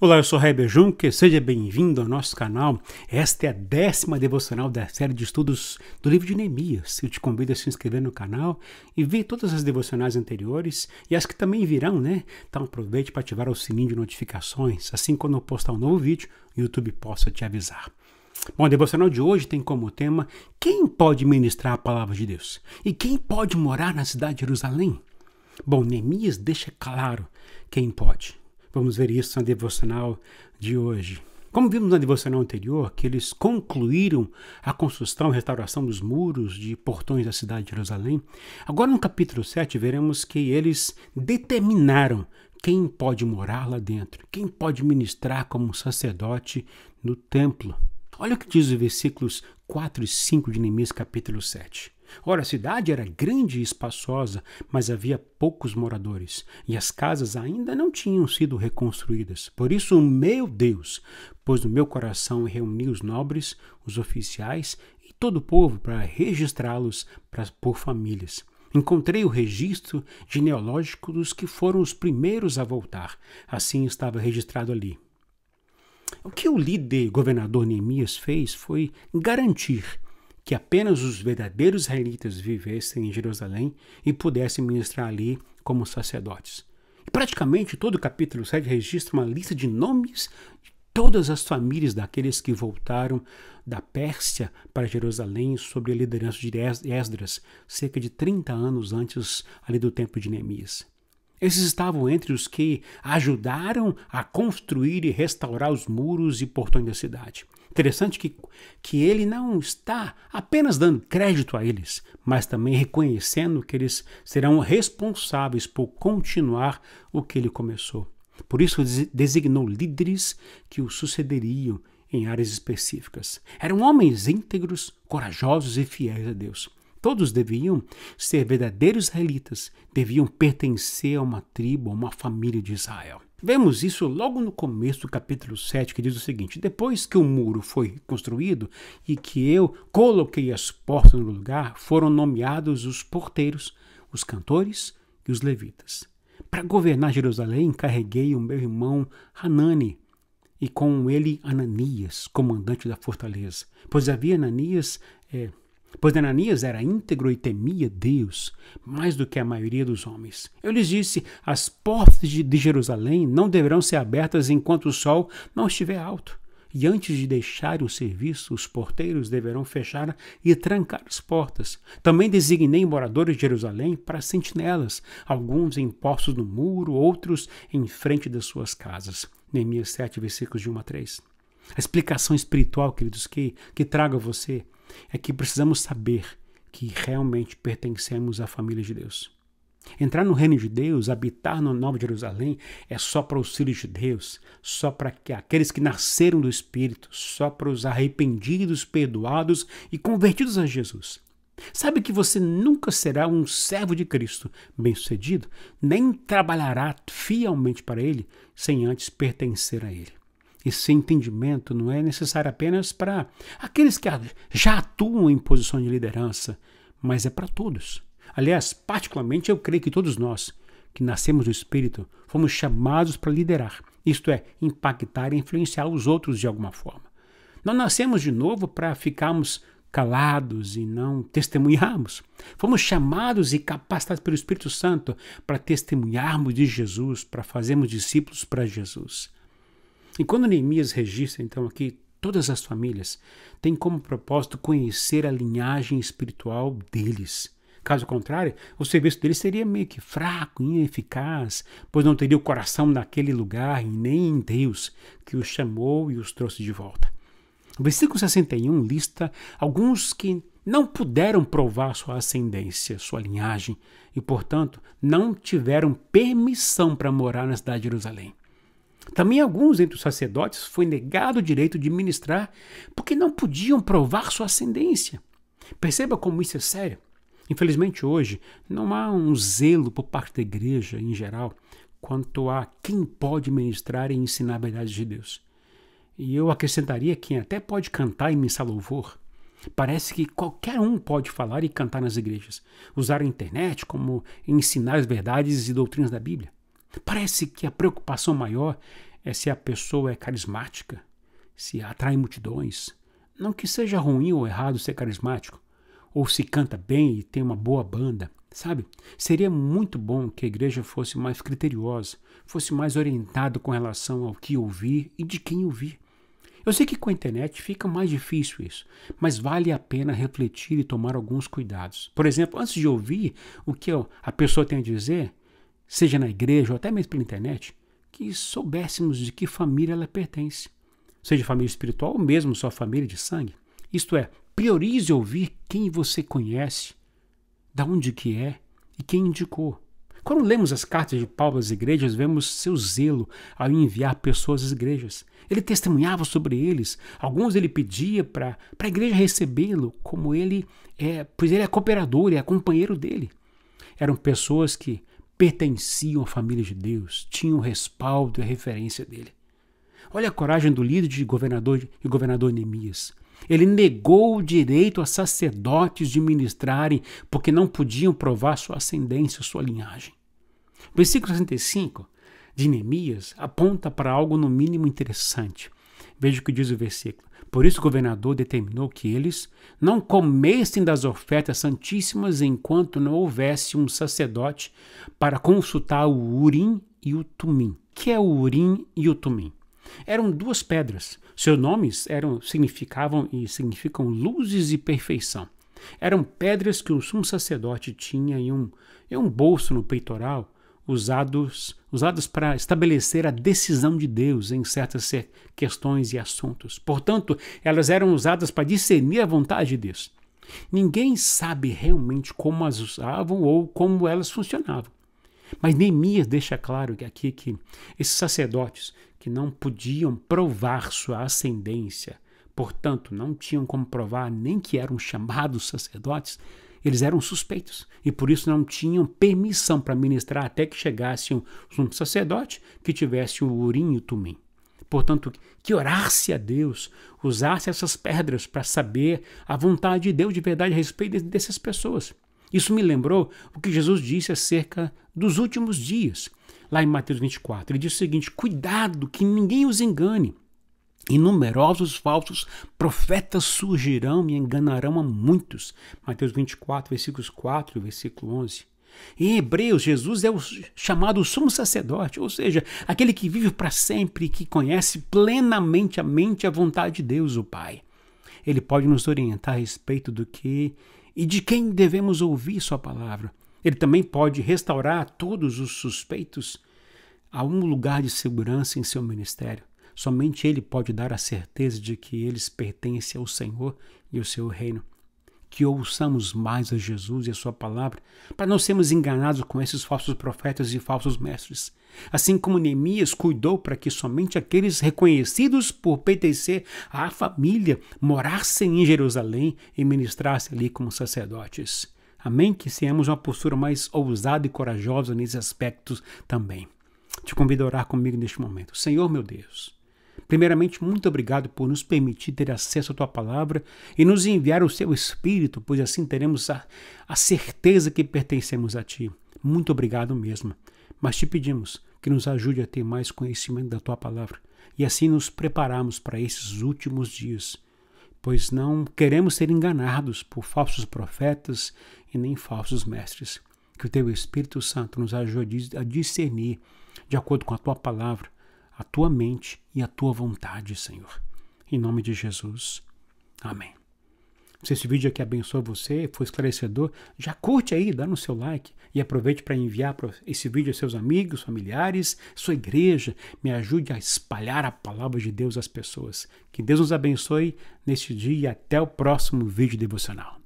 Olá, eu sou Heber Juncker, seja bem-vindo ao nosso canal. Esta é a 10ª devocional da série de estudos do livro de Neemias. Eu te convido a se inscrever no canal e ver todas as devocionais anteriores e as que também virão, né? Então aproveite para ativar o sininho de notificações, assim quando eu postar um novo vídeo, o YouTube possa te avisar. Bom, a devocional de hoje tem como tema: quem pode ministrar a palavra de Deus? E quem pode morar na cidade de Jerusalém? Bom, Neemias deixa claro quem pode. Vamos ver isso na devocional de hoje. Como vimos na devocional anterior, que eles concluíram a construção e restauração dos muros de portões da cidade de Jerusalém, agora no capítulo 7 veremos que eles determinaram quem pode morar lá dentro, quem pode ministrar como sacerdote no templo. Olha o que diz os versículos 4 e 5 de Neemias capítulo 7. Ora, a cidade era grande e espaçosa, mas havia poucos moradores, e as casas ainda não tinham sido reconstruídas. Por isso, o meu Deus pôs no meu coração reunir os nobres, os oficiais e todo o povo para registrá-los por famílias. Encontrei o registro genealógico dos que foram os primeiros a voltar. Assim estava registrado ali. O que o líder governador Neemias fez foi garantir que apenas os verdadeiros israelitas vivessem em Jerusalém e pudessem ministrar ali como sacerdotes. E praticamente todo o capítulo 7 registra uma lista de nomes de todas as famílias daqueles que voltaram da Pérsia para Jerusalém sob a liderança de Esdras, cerca de 30 anos antes ali do tempo de Neemias. Esses estavam entre os que ajudaram a construir e restaurar os muros e portões da cidade. Interessante que ele não está apenas dando crédito a eles, mas também reconhecendo que eles serão responsáveis por continuar o que ele começou. Por isso, designou líderes que o sucederiam em áreas específicas. Eram homens íntegros, corajosos e fiéis a Deus. Todos deviam ser verdadeiros israelitas, deviam pertencer a uma tribo, a uma família de Israel. Vemos isso logo no começo do capítulo 7, que diz o seguinte: depois que o muro foi construído e que eu coloquei as portas no lugar, foram nomeados os porteiros, os cantores e os levitas. Para governar Jerusalém, encarreguei o meu irmão Hanani, e com ele Ananias, comandante da fortaleza. Pois Ananias era íntegro e temia Deus mais do que a maioria dos homens. Eu lhes disse: as portas de Jerusalém não deverão ser abertas enquanto o sol não estiver alto. E antes de deixarem o serviço, os porteiros deverão fechar e trancar as portas. Também designei moradores de Jerusalém para sentinelas, alguns em postos no muro, outros em frente das suas casas. Neemias 7, versículos de 1 a 3. A explicação espiritual, queridos, que trago a você é que precisamos saber que realmente pertencemos à família de Deus. Entrar no reino de Deus, habitar na Nova Jerusalém, é só para os filhos de Deus, só para aqueles que nasceram do Espírito, só para os arrependidos, perdoados e convertidos a Jesus. Sabe que você nunca será um servo de Cristo bem-sucedido, nem trabalhará fielmente para Ele, sem antes pertencer a Ele. Esse entendimento não é necessário apenas para aqueles que já atuam em posição de liderança, mas é para todos. Aliás, particularmente eu creio que todos nós, que nascemos do Espírito, fomos chamados para liderar, isto é, impactar e influenciar os outros de alguma forma. Não nascemos de novo para ficarmos calados e não testemunharmos. Fomos chamados e capacitados pelo Espírito Santo para testemunharmos de Jesus, para fazermos discípulos para Jesus. E quando Neemias registra, então, aqui todas as famílias, tem como propósito conhecer a linhagem espiritual deles. Caso contrário, o serviço deles seria meio que fraco, ineficaz, pois não teria o coração naquele lugar e nem em Deus que os chamou e os trouxe de volta. O versículo 61 lista alguns que não puderam provar sua ascendência, sua linhagem, e, portanto, não tiveram permissão para morar na cidade de Jerusalém. Também alguns entre os sacerdotes foi negado o direito de ministrar porque não podiam provar sua ascendência. Perceba como isso é sério. Infelizmente hoje não há um zelo por parte da igreja em geral quanto a quem pode ministrar e ensinar a verdade de Deus. E eu acrescentaria quem até pode cantar e ministrar louvor. Parece que qualquer um pode falar e cantar nas igrejas, usar a internet como ensinar as verdades e doutrinas da Bíblia. Parece que a preocupação maior se a pessoa é carismática, se atrai multidões. Não que seja ruim ou errado ser carismático, ou se canta bem e tem uma boa banda, sabe? Seria muito bom que a igreja fosse mais criteriosa, fosse mais orientada com relação ao que ouvir e de quem ouvir. Eu sei que com a internet fica mais difícil isso, mas vale a pena refletir e tomar alguns cuidados. Por exemplo, antes de ouvir o que a pessoa tem a dizer, seja na igreja ou até mesmo pela internet, que soubéssemos de que família ela pertence. Seja família espiritual ou mesmo sua família de sangue. Isto é, priorize ouvir quem você conhece, da onde que é e quem indicou. Quando lemos as cartas de Paulo às igrejas, vemos seu zelo ao enviar pessoas às igrejas. Ele testemunhava sobre eles. Alguns ele pedia para a igreja recebê-lo, como pois ele é cooperador, é companheiro dele. Eram pessoas que pertenciam à família de Deus, tinham o respaldo e a referência dele. Olha a coragem do líder e governador Neemias. Ele negou o direito a sacerdotes de ministrarem porque não podiam provar sua ascendência, sua linhagem. O versículo 65 de Neemias aponta para algo no mínimo interessante. Veja o que diz o versículo. Por isso o governador determinou que eles não comessem das ofertas santíssimas enquanto não houvesse um sacerdote para consultar o Urim e o Tumim. O que é o Urim e o Tumim? Eram duas pedras. Seus nomes significam luzes e perfeição. Eram pedras que o sumo sacerdote tinha em um bolso no peitoral, usados para estabelecer a decisão de Deus em certas questões e assuntos. Portanto, elas eram usadas para discernir a vontade de Deus. Ninguém sabe realmente como as usavam ou como elas funcionavam. Mas Neemias deixa claro que esses sacerdotes que não podiam provar sua ascendência, portanto, não tinham como provar nem que eram chamados sacerdotes, eles eram suspeitos e por isso não tinham permissão para ministrar até que chegasse um sacerdote que tivesse o Urim e o Tumim. Portanto, que orasse a Deus, usasse essas pedras para saber a vontade de Deus de verdade a respeito dessas pessoas. Isso me lembrou o que Jesus disse acerca dos últimos dias, lá em Mateus 24. Ele disse o seguinte: cuidado que ninguém os engane. E numerosos falsos profetas surgirão e enganarão a muitos. Mateus 24, versículos 4 e versículo 11. Em Hebreus, Jesus é o chamado sumo sacerdote, ou seja, aquele que vive para sempre e que conhece plenamente a mente e a vontade de Deus, o Pai. Ele pode nos orientar a respeito do que e de quem devemos ouvir sua palavra. Ele também pode restaurar todos os suspeitos a um lugar de segurança em seu ministério. Somente ele pode dar a certeza de que eles pertencem ao Senhor e ao seu reino. Que ouçamos mais a Jesus e a sua palavra, para não sermos enganados com esses falsos profetas e falsos mestres. Assim como Neemias cuidou para que somente aqueles reconhecidos por pertencer à família morassem em Jerusalém e ministrassem ali como sacerdotes. Amém? Que tenhamos uma postura mais ousada e corajosa nesses aspectos também. Te convido a orar comigo neste momento. Senhor, meu Deus, primeiramente, muito obrigado por nos permitir ter acesso à Tua Palavra e nos enviar o Seu Espírito, pois assim teremos a certeza que pertencemos a Ti. Muito obrigado mesmo. Mas te pedimos que nos ajude a ter mais conhecimento da Tua Palavra e assim nos prepararmos para esses últimos dias, pois não queremos ser enganados por falsos profetas e nem falsos mestres. Que o Teu Espírito Santo nos ajude a discernir, de acordo com a Tua Palavra, a Tua mente e a Tua vontade, Senhor. Em nome de Jesus. Amém. Se esse vídeo aqui abençoou você, foi esclarecedor, já curte aí, dá no seu like e aproveite para enviar esse vídeo aos seus amigos, familiares, sua igreja. Me ajude a espalhar a palavra de Deus às pessoas. Que Deus nos abençoe neste dia e até o próximo vídeo devocional.